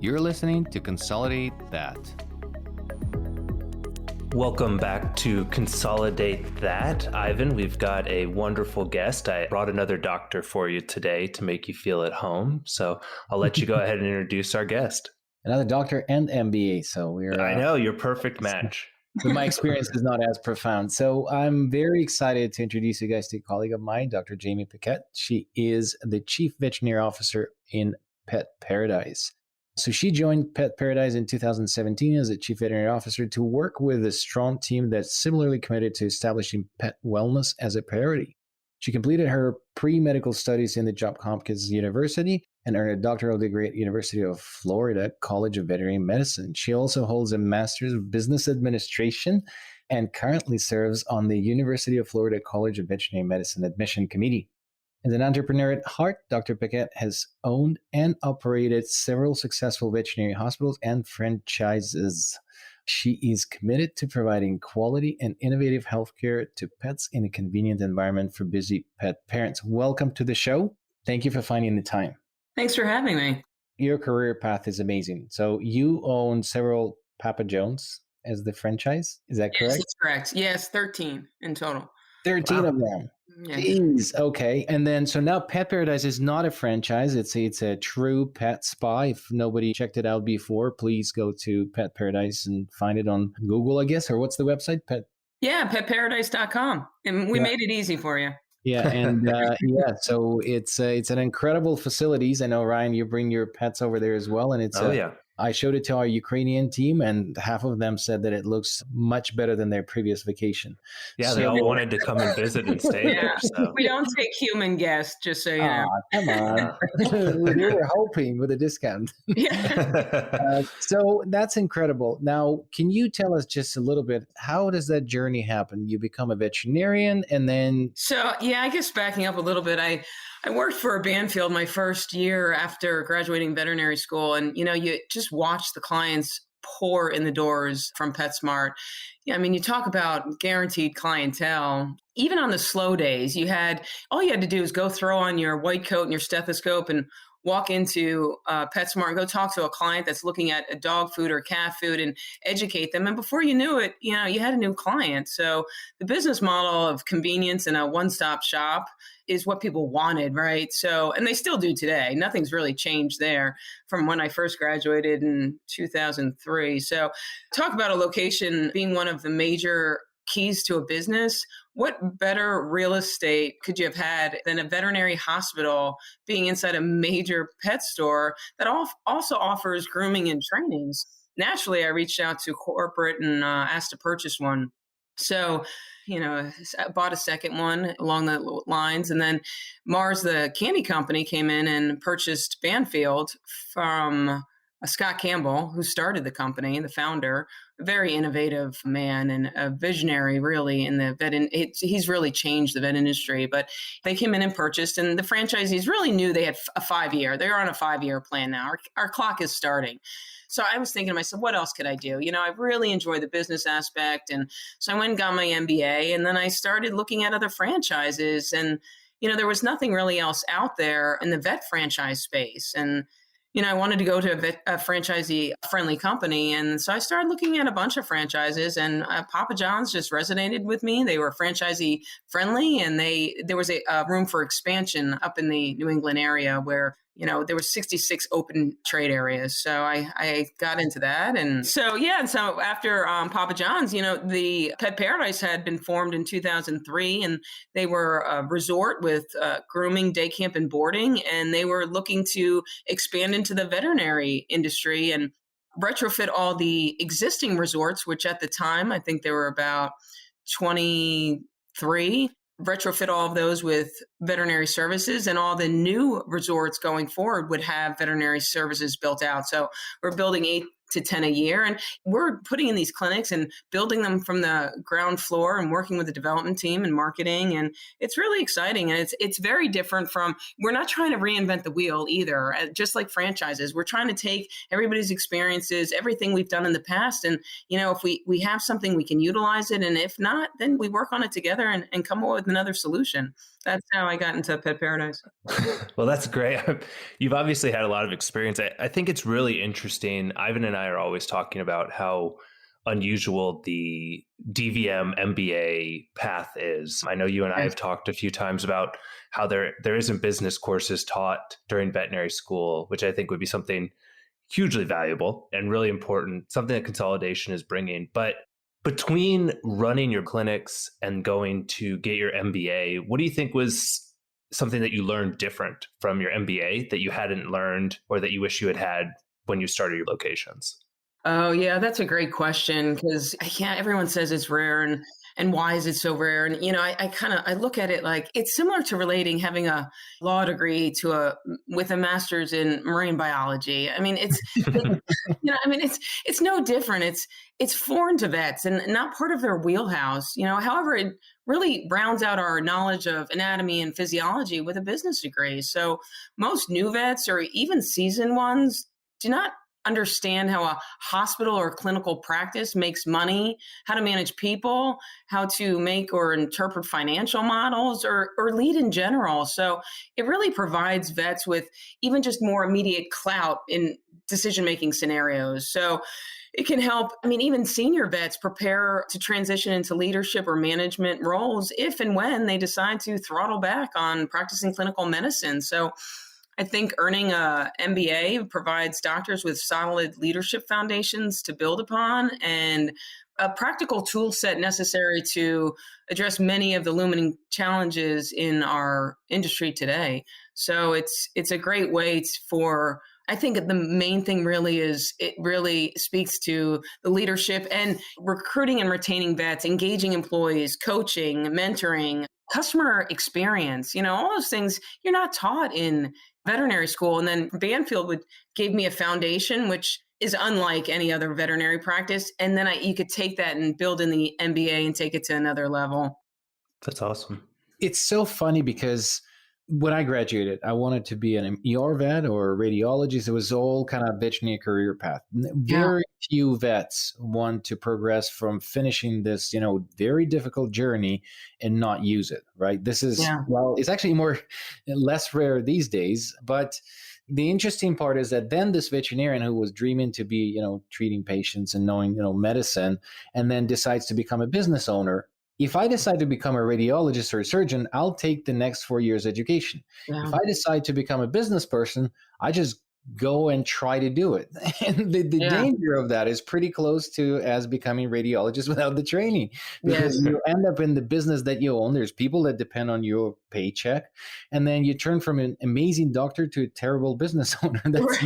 You're listening to Consolidate That. Welcome back to Consolidate That. Ivan, we've got a wonderful guest. I brought another doctor for you today to make you feel at home. So I'll let you go ahead and introduce our guest. Another doctor and MBA. So we're... I know, you're perfect match. But my experience is not as profound. So I'm very excited to introduce you guys to a colleague of mine, Dr. Jaime Pickett. She is the Chief Veterinary Officer in Pet Paradise. So she joined Pet Paradise in 2017 as a Chief Veterinary Officer to work with a strong team that's similarly committed to establishing pet wellness as a priority. She completed her pre-medical studies in the Johns Hopkins University and earned a doctoral degree at University of Florida College of Veterinary Medicine. She also holds a Master's of Business Administration and currently serves on the University of Florida College of Veterinary Medicine Admission Committee. As an entrepreneur at heart, Dr. Pickett has owned and operated several successful veterinary hospitals and franchises. She is committed to providing quality and innovative healthcare to pets in a convenient environment for busy pet parents. Welcome to the show. Thank you for finding the time. Thanks for having me. Your career path is amazing. So you own several Papa John's as the franchise. Is that correct? Yes, that's correct. Yes, 13 in total. 13 of them. Yes. Jeez. Okay. And then, so now Pet Paradise is not a franchise. It's a true pet spa. If nobody checked it out before, please go to Pet Paradise and find it on Google, I guess, or what's the website? petparadise.com. And we made it easy for you. Yeah. And so it's an incredible facilities. I know, Ryan, you bring your pets over there as well. And I showed it to our Ukrainian team, and half of them said that it looks much better than their previous vacation. Yeah, they all wanted to come and visit and stay there. So. We don't take human guests, just so you know. Come on. We were hoping with a discount. So that's incredible. Now, can you tell us just a little bit, how does that journey happen? You become a veterinarian and then... So, I guess backing up a little bit, I worked for Banfield my first year after graduating veterinary school. And, you just watch the clients pour in the doors from PetSmart. Yeah, I mean, you talk about guaranteed clientele. Even on the slow days, all you had to do is go throw on your white coat and your stethoscope and walk into PetSmart and go talk to a client that's looking at a dog food or cat food and educate them. And before you knew it, you had a new client. So the business model of convenience and a one-stop shop is what people wanted, right? So, and they still do today. Nothing's really changed there from when I first graduated in 2003. So talk about a location being one of the major keys to a business. What better real estate could you have had than a veterinary hospital being inside a major pet store that also offers grooming and trainings? Naturally, I reached out to corporate and asked to purchase one. So, I bought a second one along the lines. And then Mars, the candy company, came in and purchased Banfield from Scott Campbell, who started the company, the founder, a very innovative man and a visionary, really, in the vet. He's really changed the vet industry. But they came in and purchased, and the franchisees really knew they had a 5-year. They're on a 5-year plan now. Our clock is starting. So I was thinking to myself, what else could I do? I really enjoy the business aspect. And so I went and got my MBA, and then I started looking at other franchises. And, there was nothing really else out there in the vet franchise space. And I wanted to go to a franchisee-friendly company. And so I started looking at a bunch of franchises, and Papa John's just resonated with me. They were franchisee-friendly, and there was a room for expansion up in the New England area where, there were 66 open trade areas. So I got into that. And so, so after Papa John's, the Pet Paradise had been formed in 2003, and they were a resort with grooming, day camp, and boarding. And they were looking to expand into the veterinary industry and retrofit all the existing resorts, which at the time, I think there were about 23, retrofit all of those with veterinary services, and all the new resorts going forward would have veterinary services built out. So we're building 8 to 10 a year. And we're putting in these clinics and building them from the ground floor and working with the development team and marketing. And it's really exciting. And it's very different from, we're not trying to reinvent the wheel either. Just like franchises, we're trying to take everybody's experiences, everything we've done in the past. And, if we have something, we can utilize it. And if not, then we work on it together and come up with another solution. That's how I got into Pet Paradise. Well, that's great. You've obviously had a lot of experience. I think it's really interesting. Ivan and I are always talking about how unusual the DVM MBA path is. I know you and I have talked a few times about how there isn't business courses taught during veterinary school, which I think would be something hugely valuable and really important, something that consolidation is bringing. But between running your clinics and going to get your MBA, what do you think was something that you learned different from your MBA that you hadn't learned or that you wish you had had when you started your locations? Oh, yeah, that's a great question because everyone says it's rare and why is it so rare? And, I look at it like it's similar to relating having a law degree with a master's in marine biology. I mean, it's no different. It's foreign to vets and not part of their wheelhouse, however, it really rounds out our knowledge of anatomy and physiology with a business degree. So most new vets or even seasoned ones do not understand how a hospital or clinical practice makes money, how to manage people, how to make or interpret financial models or lead in general. So it really provides vets with even just more immediate clout in decision-making scenarios. So it can help, even senior vets prepare to transition into leadership or management roles if and when they decide to throttle back on practicing clinical medicine. So I think earning a MBA provides doctors with solid leadership foundations to build upon and a practical tool set necessary to address many of the looming challenges in our industry today. So it's a great way I think the main thing really is it really speaks to the leadership and recruiting and retaining vets, engaging employees, coaching, mentoring, customer experience, all those things you're not taught in veterinary school. And then Banfield gave me a foundation, which is unlike any other veterinary practice. And then you could take that and build in the MBA and take it to another level. That's awesome. It's so funny because when I graduated, I wanted to be an ER vet or a radiologist. It was all kind of veterinary career path. Very few vets want to progress from finishing this, very difficult journey and not use it, right? This is, well, it's actually less rare these days. But the interesting part is that then this veterinarian who was dreaming to be, treating patients and knowing, medicine, and then decides to become a business owner. If I decide to become a radiologist or a surgeon, I'll take the next 4 years education. Yeah. If I decide to become a business person, I just go and try to do it. And the danger of that is pretty close to as becoming radiologist without the training, because you end up in the business that you own. There's people that depend on your paycheck, and then you turn from an amazing doctor to a terrible business owner. That's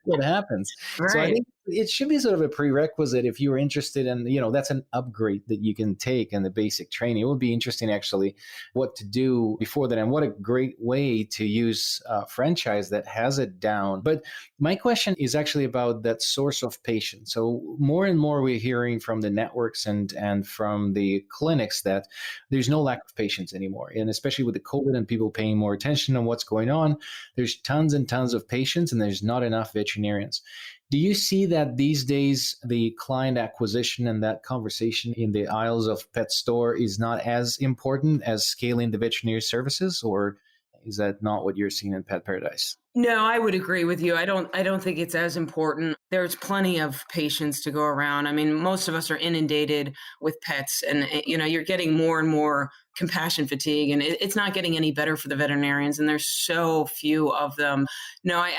what happens. Right. So I think it should be sort of a prerequisite if you were interested in, that's an upgrade that you can take in the basic training. It would be interesting actually what to do before that. And what a great way to use a franchise that has it down. But my question is actually about that source of patients. So more and more we're hearing from the networks and from the clinics that there's no lack of patients anymore. And especially with the COVID and people paying more attention on what's going on, there's tons and tons of patients and there's not enough veterinarians. Do you see that these days the client acquisition and that conversation in the aisles of pet store is not as important as scaling the veterinary services, or is that not what you're seeing in Pet Paradise? No, I would agree with you. I don't think it's as important. There's plenty of patients to go around. Most of us are inundated with pets and, you're getting more and more compassion fatigue, and it's not getting any better for the veterinarians. And there's so few of them. No, I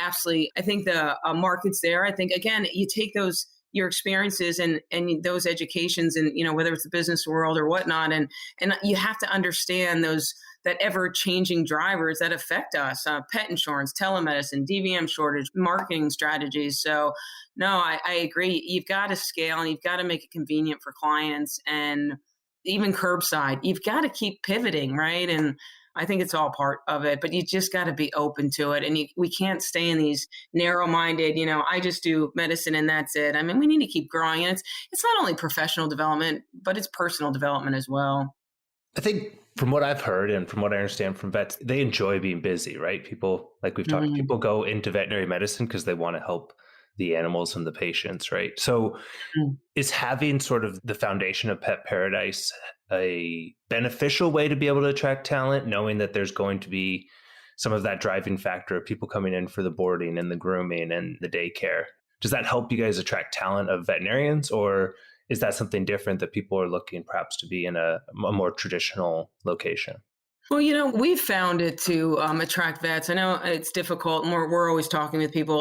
think the market's there. I think, again, you take your experiences and those educations and, whether it's the business world or whatnot. And you have to understand that ever-changing drivers that affect us, pet insurance, telemedicine, DVM shortage, marketing strategies. So no, I agree. You've got to scale and you've got to make it convenient for clients, and even curbside. You've got to keep pivoting, right? And I think it's all part of it, but you just got to be open to it. And we can't stay in these narrow-minded, I just do medicine and that's it. We need to keep growing. And it's not only professional development, but it's personal development as well. I think from what I've heard and from what I understand from vets, they enjoy being busy, right? People, like we've talked, people go into veterinary medicine because they want to help the animals and the patients, right? So is having sort of the foundation of Pet Paradise a beneficial way to be able to attract talent, knowing that there's going to be some of that driving factor of people coming in for the boarding and the grooming and the daycare? Does that help you guys attract talent of veterinarians, or is that something different that people are looking perhaps to be in a more traditional location? Well, we've found it to attract vets. I know it's difficult. And we're always talking with people,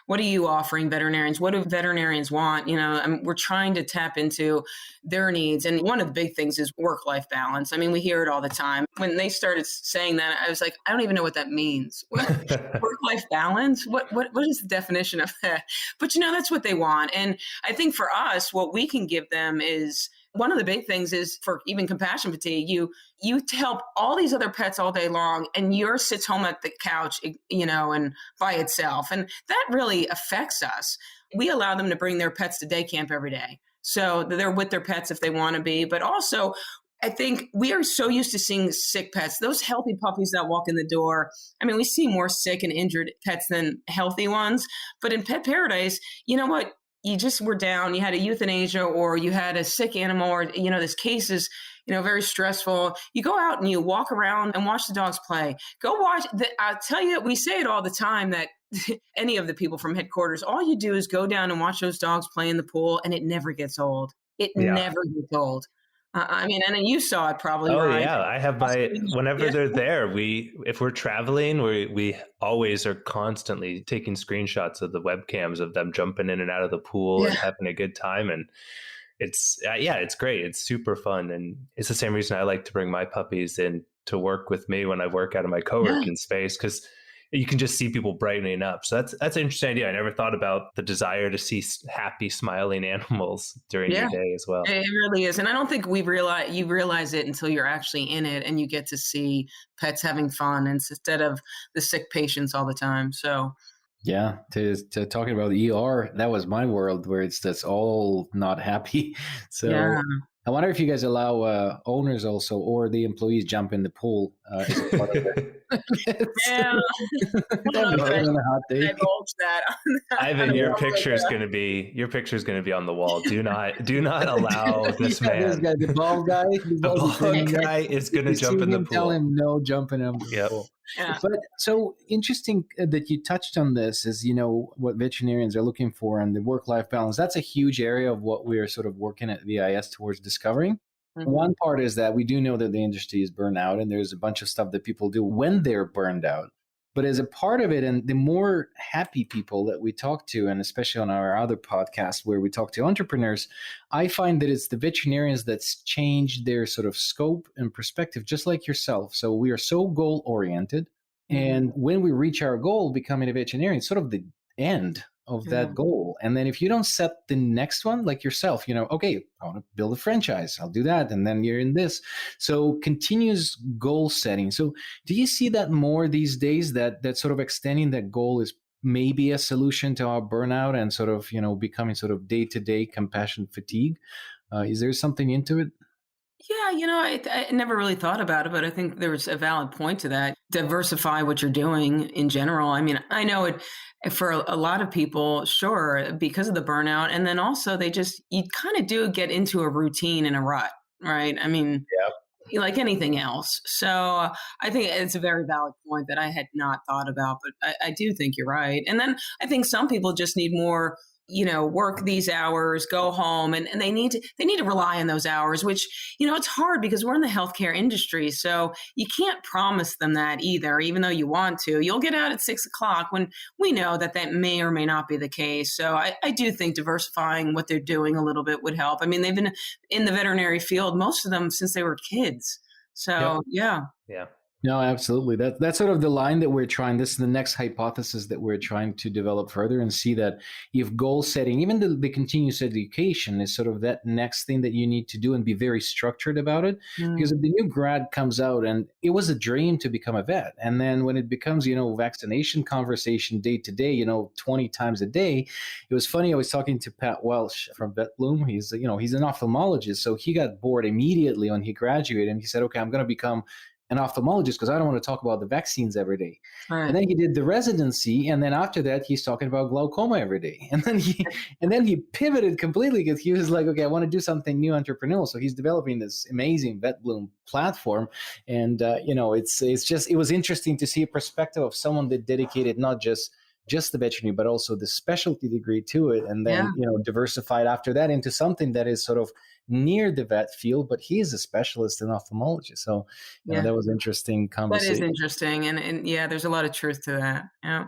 what are you offering veterinarians? What do veterinarians want? We're trying to tap into their needs. And one of the big things is work-life balance. I mean, we hear it all the time. When they started saying that, I was like, I don't even know what that means. Work-life balance? What is the definition of that? But, that's what they want. And I think for us, what we can give them is, one of the big things is for even compassion fatigue, you help all these other pets all day long and yours sits home at the couch, and by itself. And that really affects us. We allow them to bring their pets to day camp every day. So they're with their pets if they want to be. But also, I think we are so used to seeing sick pets, those healthy puppies that walk in the door. I mean, we see more sick and injured pets than healthy ones. But in Pet Paradise, you know what? You just were down, you had a euthanasia or you had a sick animal or, this case is, very stressful. You go out and you walk around and watch the dogs play. Go watch. I'll tell you, we say it all the time that any of the people from headquarters, all you do is go down and watch those dogs play in the pool and it never gets old. It never gets old. And then you saw it probably. Oh, right? Yeah. I have whenever they're there, if we're traveling, we always are constantly taking screenshots of the webcams of them jumping in and out of the pool and having a good time. And it's great. It's super fun. And it's the same reason I like to bring my puppies in to work with me when I work out of my co-working space, because you can just see people brightening up. So that's an interesting idea. I never thought about the desire to see happy, smiling animals during your day as well. It really is. And I don't think you realize it until you're actually in it and you get to see pets having fun instead of the sick patients all the time. So yeah, to talking about the ER, that was my world where that's all not happy. So I wonder if you guys allow owners also or the employees jump in the pool as a part of it. Divulge that. Ivan, your picture is going to be on the wall. Do not allow this man. This guy, the bald guy, guy is going to jump in the pool. Tell him no jumping in the pool. Yeah. But so interesting that you touched on this is, what veterinarians are looking for and the work-life balance. That's a huge area of what we're sort of working at VIS towards discovering. Mm-hmm. One part is that we do know that the industry is burned out and there's a bunch of stuff that people do when they're burned out. But as a part of it, and the more happy people that we talk to, and especially on our other podcast where we talk to entrepreneurs, I find that it's the veterinarians that's changed their sort of scope and perspective, just like yourself. So we are so goal-oriented. And when we reach our goal, becoming a veterinarian, it's sort of the end of that goal. And then if you don't set the next one, like yourself, okay, I want to build a franchise, I'll do that. And then you're in this. So continuous goal setting. So do you see that more these days, that sort of extending that goal is maybe a solution to our burnout and sort of, becoming sort of day-to-day compassion fatigue? Is there something into it? Yeah, I never really thought about it, but I think there's a valid point to that. Diversify what you're doing in general. I mean, I know it for a lot of people, sure, because of the burnout. And then also you kind of do get into a routine and a rut, right? I mean, like anything else. So I think it's a very valid point that I had not thought about, but I do think you're right. And then I think some people just need more, work these hours, go home, and they need to rely on those hours, which, it's hard because we're in the healthcare industry. So you can't promise them that either, even though you want to. You'll get out at 6:00 when we know that may or may not be the case. So I do think diversifying what they're doing a little bit would help. I mean, they've been in the veterinary field, most of them since they were kids. So, yeah. No, absolutely. That's sort of the line that we're trying. This is the next hypothesis that we're trying to develop further and see that if goal setting, even the continuous education is sort of that next thing that you need to do and be very structured about it. Because if the new grad comes out and it was a dream to become a vet, and then when it becomes, vaccination conversation day to day, 20 times a day, it was funny. I was talking to Pat Welsh from Vet Bloom. He's an ophthalmologist. So he got bored immediately when he graduated and he said, okay, I'm going to become an ophthalmologist because I don't want to talk about the vaccines every day. Right. And then he did the residency, and then after that, he's talking about glaucoma every day. And then he pivoted completely because he was like, okay, I want to do something new, entrepreneurial. So he's developing this amazing VetBloom platform, and it was interesting to see a perspective of someone that dedicated not just the veterinary, but also the specialty degree to it, and then diversified after that into something that is sort of near the vet field, but he is a specialist in ophthalmology. So that was interesting conversation. That is interesting. And yeah, there's a lot of truth to that. Yeah.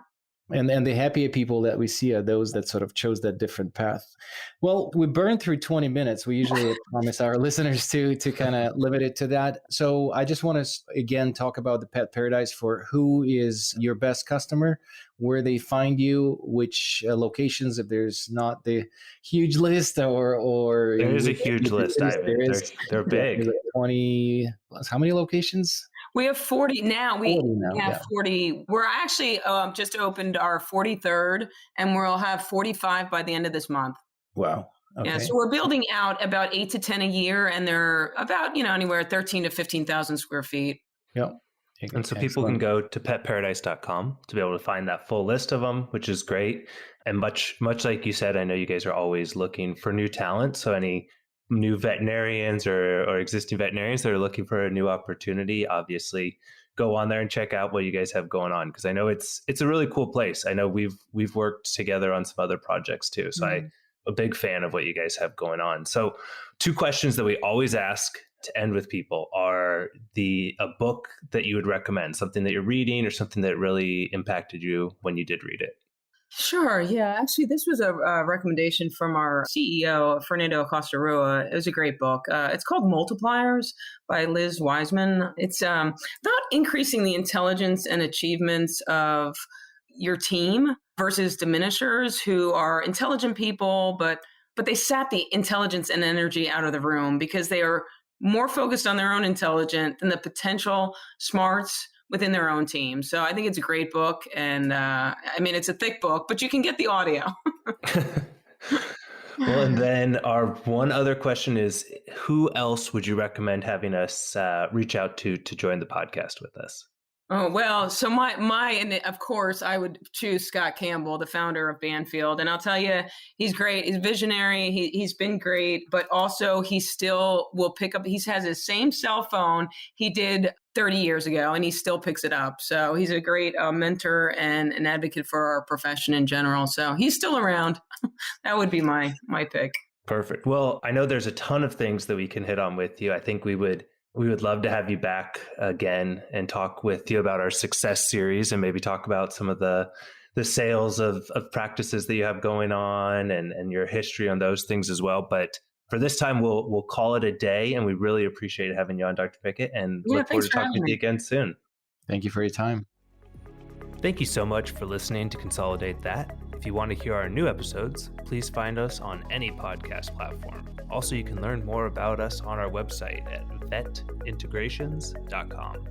And the happier people that we see are those that sort of chose that different path. Well, we burned through 20 minutes. We usually promise our listeners to kind of limit it to that. So I just want to, again, talk about the Pet Paradise for who is your best customer, where they find you, which locations, if there's not the huge list or there is a huge list, Ivan. They're big. 20 plus. How many locations? We have 40 now. We have 40. We're actually just opened our 43rd, and we'll have 45 by the end of this month. Wow. Okay. Yeah, so we're building out about 8 to 10 a year, and they're about anywhere 13 to 15,000 square feet. Yep. And so people can go to petparadise.com to be able to find that full list of them, which is great. And much like you said, I know you guys are always looking for new talent. So any new veterinarians or existing veterinarians that are looking for a new opportunity, obviously go on there and check out what you guys have going on, because I know it's a really cool place. I know we've worked together on some other projects too, so I'm a big fan of what you guys have going on. So 2 questions that we always ask to end with people are a book that you would recommend, something that you're reading or something that really impacted you when you did read it. Sure. Yeah. Actually, this was a recommendation from our CEO, Fernando Acosta-Rua. It was a great book. It's called Multipliers by Liz Wiseman. It's about increasing the intelligence and achievements of your team versus diminishers who are intelligent people, but they sap the intelligence and energy out of the room because they are more focused on their own intelligence than the potential smarts within their own team. So I think it's a great book. And it's a thick book, but you can get the audio. Well, and then our one other question is, who else would you recommend having us reach out to join the podcast with us? Oh, well, so and of course, I would choose Scott Campbell, the founder of Banfield. And I'll tell you, he's great. He's visionary. He's been great, but also he still will pick up. He has his same cell phone he did 30 years ago, and he still picks it up. So he's a great mentor and an advocate for our profession in general. So he's still around. That would be my pick. Perfect. Well, I know there's a ton of things that we can hit on with you. I think we would love to have you back again and talk with you about our success series and maybe talk about some of the sales of practices that you have going on and your history on those things as well. But for this time, we'll call it a day, and we really appreciate having you on, Dr. Pickett, and look forward to talking with you again soon. Thank you for your time. Thank you so much for listening to Consolidate That. If you want to hear our new episodes, please find us on any podcast platform. Also, you can learn more about us on our website at vetintegrations.com.